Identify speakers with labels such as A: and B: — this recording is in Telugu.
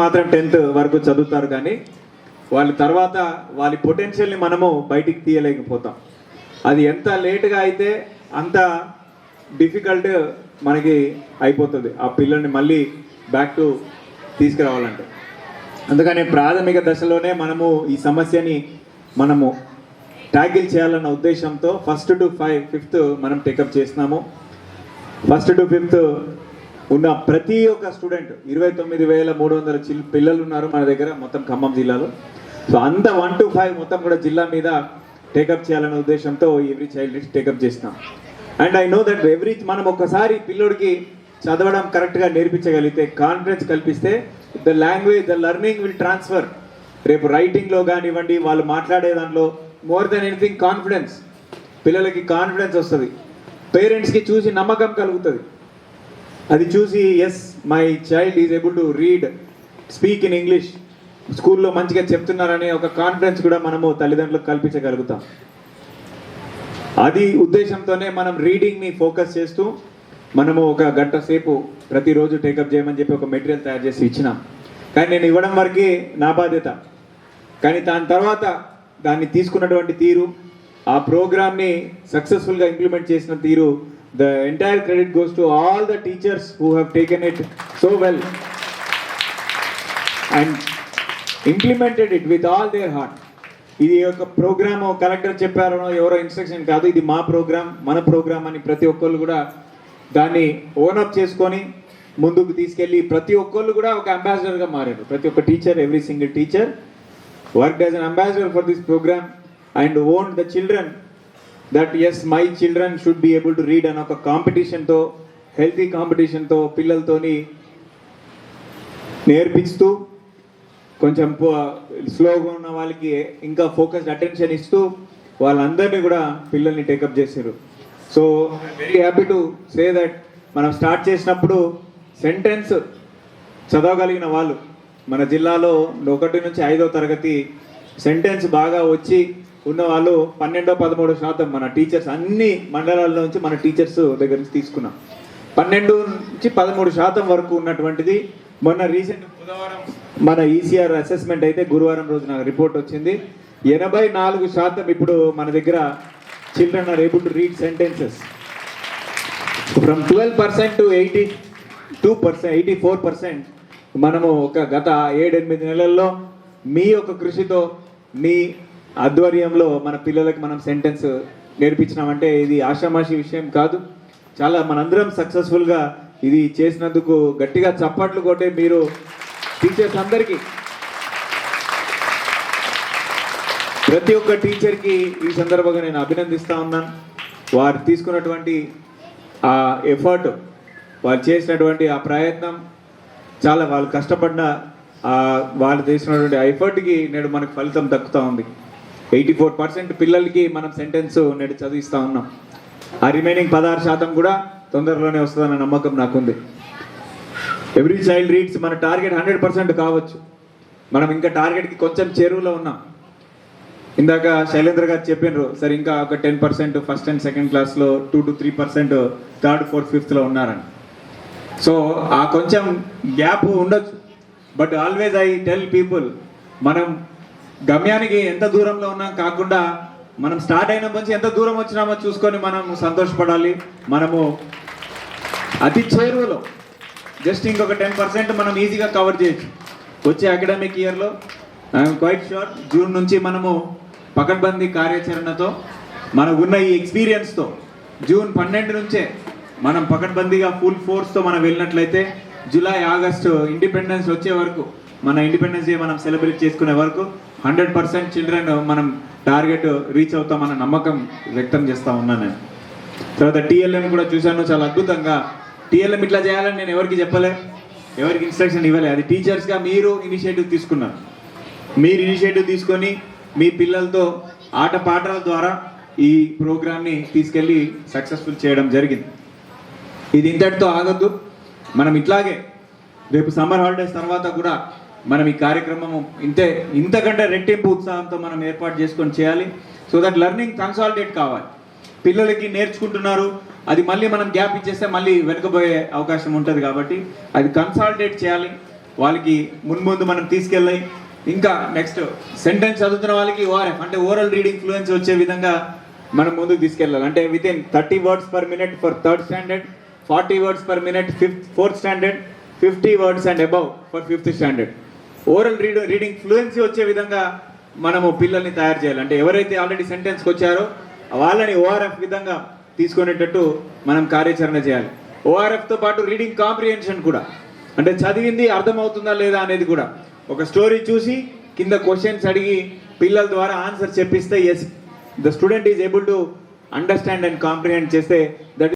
A: మాత్రం 10th వరకు చదువుతారు కానీ వాళ్ళ తర్వాత వాళ్ళ పొటెన్షియల్ని మనము బయటికి తీయలేకపోతాం. అది ఎంత లేట్గా అయితే అంత డిఫికల్ట్ మనకి అయిపోతుంది ఆ పిల్లల్ని మళ్ళీ బ్యాక్ టు తీసుకురావాలంటే. అందుకని ప్రాథమిక దశలోనే మనము ఈ సమస్యని మనము ట్యాకిల్ చేయాలన్న ఉద్దేశంతో 1st to 5th మనం టేకప్ చేస్తున్నాము. 1st to 5th ఉన్న ప్రతి ఒక్క స్టూడెంట్ 29,300 పిల్లలు ఉన్నారు మన దగ్గర మొత్తం ఖమ్మం జిల్లాలో. సో అంత 1 to 5 మొత్తం కూడా జిల్లా మీద టేకప్ చేయాలనే ఉద్దేశంతో ఎవ్రీ చైల్డ్ టేకప్ చేస్తున్నాం. అండ్ ఐ నో దట్ మనం ఒక్కసారి పిల్లోడికి చదవడం కరెక్ట్గా నేర్పించగలిగితే, కాన్ఫిడెన్స్ కల్పిస్తే, the language the learning will transfer. రేపు రైటింగ్లో కానివ్వండి, వాళ్ళు మాట్లాడే దాంట్లో మోర్ దెన్ ఎనీథింగ్ కాన్ఫిడెన్స్, పిల్లలకి కాన్ఫిడెన్స్ వస్తుంది. పేరెంట్స్కి చూసి నమ్మకం కలుగుతుంది. అది చూసి yes my child is able to read, speak in English, స్కూల్లో మంచిగా చెప్తున్నారనే ఒక కాన్ఫిడెన్స్ కూడా మనము తల్లిదండ్రులకు కల్పించగలుగుతాం. అది ఉద్దేశంతోనే మనం రీడింగ్ని ఫోకస్ చేస్తూ మనము ఒక గంట సేపు ప్రతిరోజు టేకప్ చేయమని చెప్పి ఒక మెటీరియల్ తయారు చేసి ఇచ్చినాం. కానీ నేను ఇవ్వడం వరకే నా బాధ్యత. కానీ దాని తర్వాత దాన్ని తీసుకున్నటువంటి తీరు, ఆ ప్రోగ్రామ్ని సక్సెస్ఫుల్గా ఇంప్లిమెంట్ చేసిన తీరు, the entire credit goes to all the teachers who have taken it so well and implemented it with all their heart. ఇది ఒక ప్రోగ్రామ్ కలెక్టర్ చెప్పారనో ఎవరో ఇన్స్ట్రక్షన్ కాదు, ఇది మా ప్రోగ్రామ్, మన ప్రోగ్రామ్ అని ప్రతి ఒక్కళ్ళు కూడా దాన్ని ఓనప్ చేసుకొని ముందుకు తీసుకెళ్ళి ప్రతి ఒక్కళ్ళు కూడా ఒక అంబాసిడర్గా మారారు. ప్రతి ఒక్క teacher, every single teacher work as an ambassador for this program and own the children that yes my children should be able to read అని ఒక కాంపిటీషన్తో, హెల్తీ కాంపిటీషన్తో పిల్లలతోని నేర్పిస్తూ, కొంచెం స్లోగా ఉన్న వాళ్ళకి ఇంకా ఫోకస్డ్ అటెన్షన్ ఇస్తూ వాళ్ళందరినీ కూడా పిల్లల్ని టేకప్ చేశారు. So very happy to say that మనం స్టార్ట్ చేసినప్పుడు సెంటెన్స్ చదవగలిగిన వాళ్ళు మన జిల్లాలో 1 నుంచి 5వ తరగతి సెంటెన్స్ బాగా వచ్చి ఉన్న వాళ్ళు 12-13% మన టీచర్స్ అన్ని మండలాల నుంచి మన టీచర్స్ దగ్గర నుంచి తీసుకున్నాం. 12 నుంచి 13% వరకు ఉన్నటువంటిది మొన్న రీసెంట్ బుధవారం మన ఈసీఆర్ అసెస్మెంట్ అయితే గురువారం రోజు నాకు రిపోర్ట్ వచ్చింది. 84% ఇప్పుడు మన దగ్గర children are able to read sentences. From 12% to 84%. మనము ఒక గత 7-8 నెలల్లో మీ యొక్క కృషితో, మీ ఆధ్వర్యంలో మన పిల్లలకి మనం సెంటెన్స్ నేర్పించినామంటే ఇది ఆషామాషి విషయం కాదు. చాలా మనందరం సక్సెస్ఫుల్గా ఇది చేసినందుకు గట్టిగా చప్పట్లు కొట్టే మీరు టీచర్స్ అందరికీ, ప్రతి ఒక్క టీచర్కి ఈ సందర్భంగా నేను అభినందిస్తూ ఉన్నాను. వారు తీసుకున్నటువంటి ఆ ఎఫర్ట్, వాళ్ళు చేసినటువంటి ఆ ప్రయత్నం, చాలా వాళ్ళు కష్టపడిన వాళ్ళు చేసినటువంటి ఆ ఎఫర్ట్కి నేడు మనకు ఫలితం దక్కుతూ ఉంది. 84% పిల్లలకి మనం సెంటెన్స్ నేడు చదివిస్తూ ఉన్నాం. ఆ రిమైనింగ్ 16% కూడా తొందరలోనే వస్తుందన్న నమ్మకం నాకుంది. ఎవ్రీ చైల్డ్ రీడ్స్ మన టార్గెట్ 100% కావచ్చు. మనం ఇంకా టార్గెట్కి కొంచెం చేరువలో ఉన్నాం. ఇందాక శైలేంద్ర గారు చెప్పినారు, సరే ఇంకా ఒక 10% ఫస్ట్ అండ్ సెకండ్ క్లాస్లో, 2 to 3% 3rd, 4th, 5thలో ఉన్నారని. సో ఆ కొంచెం గ్యాప్ ఉండొచ్చు. But always I tell people, మనం గమ్యానికి ఎంత దూరంలో ఉన్నాం కాకుండా మనం స్టార్ట్ అయిన నుంచి ఎంత దూరం వచ్చినామో చూసుకొని మనం సంతోషపడాలి. మనము అతి చేరువలో, జస్ట్ ఇంకొక 10% మనం ఈజీగా కవర్ చేయొచ్చు. వచ్చే అకాడమిక్ ఇయర్లో ఐఎమ్ క్వైట్ షూర్ జూన్ నుంచి మనము పకడ్బందీ కార్యాచరణతో, మనకు ఉన్న ఈ ఎక్స్పీరియన్స్తో జూన్ 12 నుంచే మనం పకడ్బందీగా ఫుల్ ఫోర్స్తో మనం వెళ్ళినట్లయితే జూలై, ఆగస్టు ఇండిపెండెన్స్ వచ్చే వరకు, మన ఇండిపెండెన్స్ డే మనం సెలబ్రేట్ చేసుకునే వరకు 100% చిల్డ్రన్ మనం టార్గెట్ రీచ్ అవుతామన్న నమ్మకం వ్యక్తం చేస్తూ ఉన్నాను నేను. తర్వాత టీఎల్ఎం కూడా చూశాను, చాలా అద్భుతంగా. టీఎల్ఎం ఇట్లా చేయాలని నేను ఎవరికి చెప్పలే, ఎవరికి ఇన్స్ట్రక్షన్ ఇవ్వలే. అది టీచర్స్గా మీరు ఇనిషియేటివ్ తీసుకున్నారు. మీరు ఇనిషియేటివ్ తీసుకొని మీ పిల్లలతో ఆట పాటల ద్వారా ఈ ప్రోగ్రామ్ని తీసుకెళ్ళి సక్సెస్ఫుల్ చేయడం జరిగింది. ఇది ఇంతటితో ఆగద్దు. మనం ఇట్లాగే రేపు సమ్మర్ హాలిడేస్ తర్వాత కూడా మనం ఈ కార్యక్రమం ఇంతకంటే రెట్టింపు ఉత్సాహంతో మనం ఏర్పాటు చేసుకొని చేయాలి. సో దట్ లెర్నింగ్ కన్సాలిడేట్ కావాలి. పిల్లలకి నేర్చుకుంటున్నారు, అది మళ్ళీ మనం గ్యాప్ ఇచ్చేస్తే మళ్ళీ వెనుకబోయే అవకాశం ఉంటుంది. కాబట్టి అది కన్సాలిడేట్ చేయాలి. వాళ్ళకి మున్ముందు మనం తీసుకెళ్ళాయి. ఇంకా నెక్స్ట్ సెంటెన్స్ చదువుతున్న వాళ్ళకి ఓఆర్ఎఫ్ అంటే ఓరల్ రీడింగ్ ఫ్లూయెన్సీ వచ్చే విధంగా మనం ముందుకు తీసుకెళ్ళాలి. అంటే within 30 words per minute for 3rd standard, 40 words per minute 4th standard, 50 words and above for 5th standard. Oral reading fluency వచ్చే విధంగా మనము పిల్లల్ని తయారు చేయాలి. అంటే ఎవరైతే ఆల్రెడీ సెంటెన్స్కి వచ్చారో వాళ్ళని ఓఆర్ఎఫ్ విధంగా తీసుకునేటట్టు మనం కార్యాచరణ చేయాలి. ఓఆర్ఎఫ్తో పాటు రీడింగ్ కాంప్రిహెన్షన్ కూడా, అంటే చదివింది అర్థమవుతుందా లేదా అనేది కూడా ఒక స్టోరీ చూసి కింద క్వశ్చన్స్ అడిగి పిల్లల ద్వారా ఆన్సర్ చెప్పిస్తే yes the student is able to understand and comprehend చేస్తే దట్